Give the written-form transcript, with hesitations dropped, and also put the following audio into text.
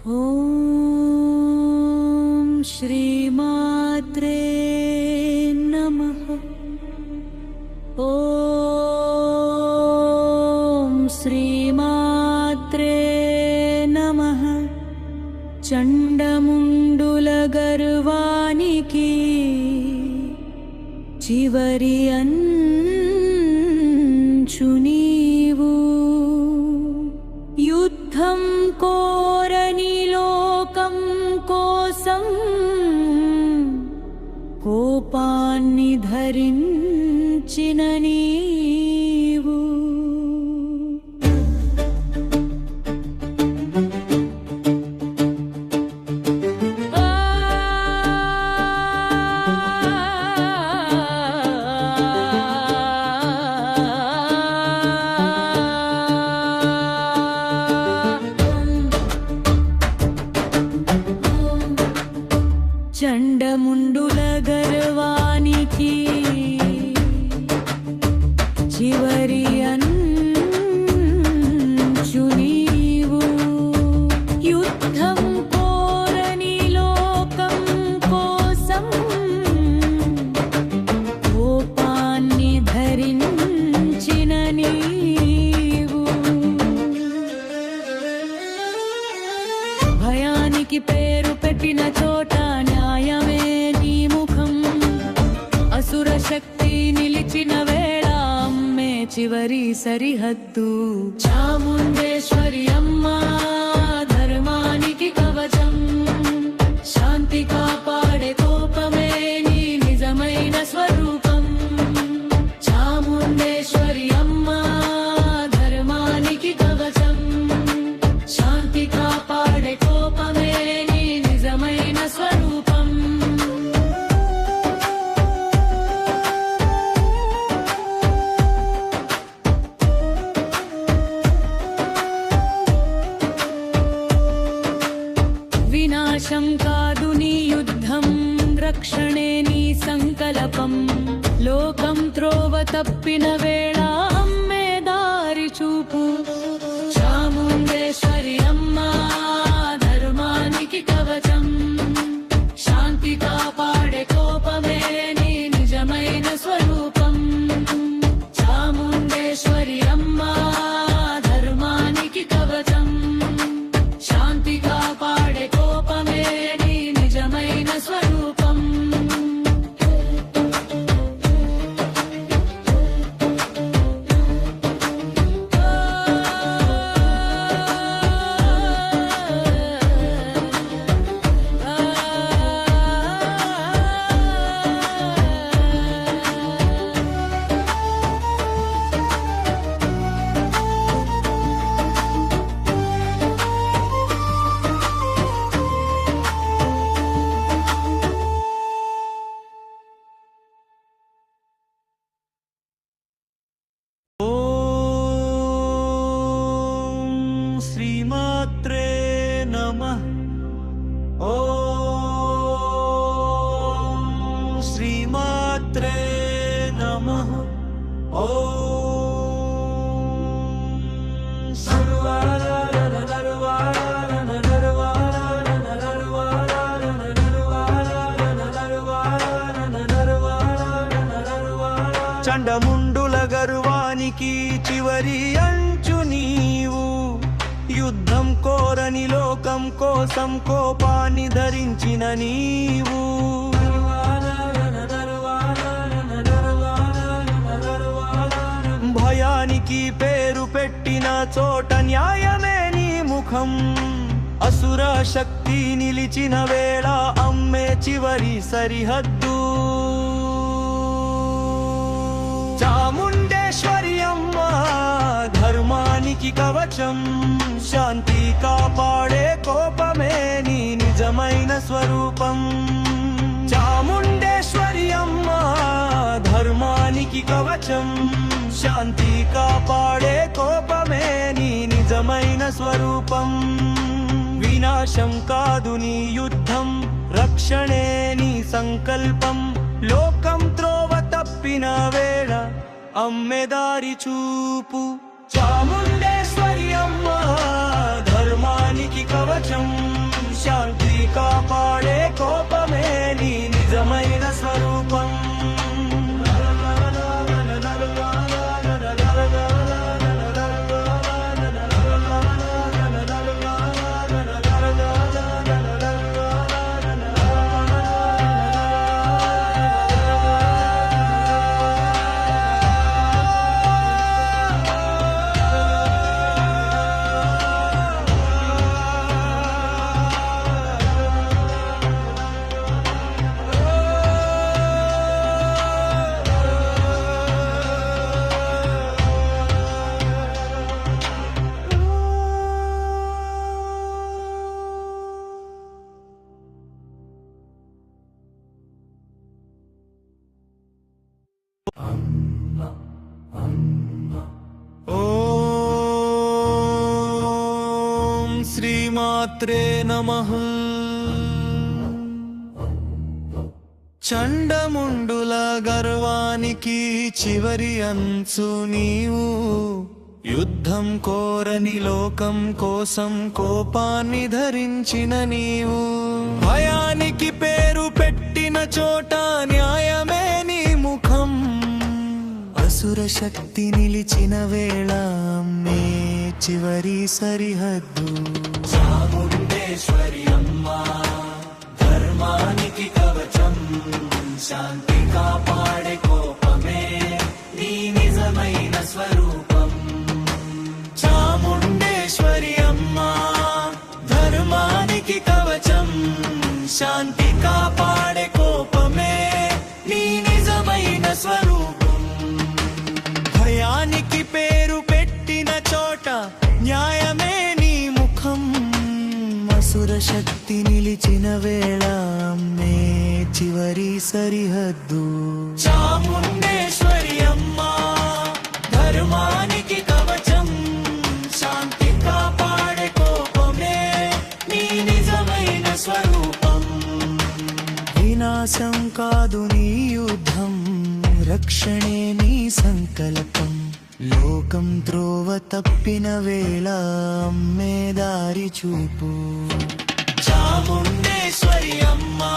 ఓం శ్రీమాత్రే నమః. ఓం శ్రీమాత్రే నమః. చండముండుల గర్వానికి చివరి అంచు నీవు. యుద్ధం కోరని లోకం కోసం కోపాన్ని ధరించిన నీవు. చండముండుల గర్వానికి చివరి అంచు నీవు. యుద్ధం కోరని లోకం కోసం కోపాన్ని ధరించిన నీవు. భయానికి పేరు పెట్టిన చోట న్యాయమే నీ ముఖం. అసుర శక్తి నిలిచిన వేళ అమ్మే చివరి సరిహద్దు. చాముండేశ్వరి అమ్మా ధర్మానికి కవచం. శాంతి కాపాడే కోపమే నీ నిజమైన స్వరూపం. చాముండేశ్వరి అమ్మా ధర్మానికి కవచం. శాంతి కాపాడే కోపమే నీ నిజమైన స్వరూపం. వినాశం కాదు నీ యుద్ధం, రక్షణే నీ సంకల్పం. లోకం త్రోవ తప్పిన వేళ అమ్మే దారి చూపు. చాముండేశ్వరి అమ్మా ధర్మానికి కవచం. శాంతి కాపాడే కోపమే నీ నిజమైన స్వరూపం. చాముండేశ్వరి అమ్మా ధర్మానికి కవచం. శాంతి కాపాడే కోపమే నీ నిజమైన స్వరూపం. శ్రీమాత్రే నమః. ఓం శ్రీమాత్రే నమః. చండముండుల గర్వానికి చివరి అంచు నీవు. యుద్ధం కోరని లోకం కోసం కోపాన్ని ధరించిన నీవు. భయానికి పేరు పెట్టిన చోట న్యాయమే నీ ముఖం. అసుర శక్తి నిలిచిన వేళ అమ్మే చివరి సరిహద్దు. చాముండేశ్వరి అమ్మా ధర్మానికి కవచం. శాంతి కాపాడే కోపమే నీ నిజమైన స్వరూపం. చాముండేశ్వరి అమ్మా ధర్మానికి కవచం. శాంతి కాపాడే కోపమే నీ నిజమైన స్వరూపం. వినాశం కాదు నీ యుద్ధం, రక్షణే నీ సంకల్పం. లోకం త్రోవ తప్పిన వేళ అమ్మె దారి చూపు. చాముండేశ్వరి అమ్మా ధర్మానికి కవచం శాంతి కాపాడే కోపమే నీ నిజమైన స్వరూపం ఓం శ్రీమాత్రే నమః చండముండుల గర్వానికి చివరి అంచు నీవు యుద్ధం కోరని లోకం కోసం కోపాన్ని ధరించిన నీవు భయానికి పేరు పెట్టిన చోట న్యాయమే నీ ముఖం అసుర శక్తి నిలిచిన వేళ మే చివరి సరిహద్దు చాముండేశ్వరి అమ్మా ధర్మానికి కవచం శాంతి కాపాడే కోపమే నీ నిజమైన స్వరూపం చాముండేశ్వరి అమ్మా ధర్మానికి కవచం శాంతి కాపాడే కోపమే నీ నిజమైన స్వరూపం భయానికి పేరు పెట్టిన చోట న్యాయమే నీ ముఖం అసుర శక్తి నిలిచిన వేళ మే చివరి సరిహద్దు చాముండేశ్వరి అమ్మా ధర్మానికి కవచం శాంతి కాపాడే కోపమే నీ నిజమైన స్వరూపం వినాశం కాదు నీ యుద్ధం రక్షణే నీ సంకల్పం లోకం త్రోవ తప్పిన వేళ అమ్మే దారి చూపు చాముండేశ్వరి అమ్మా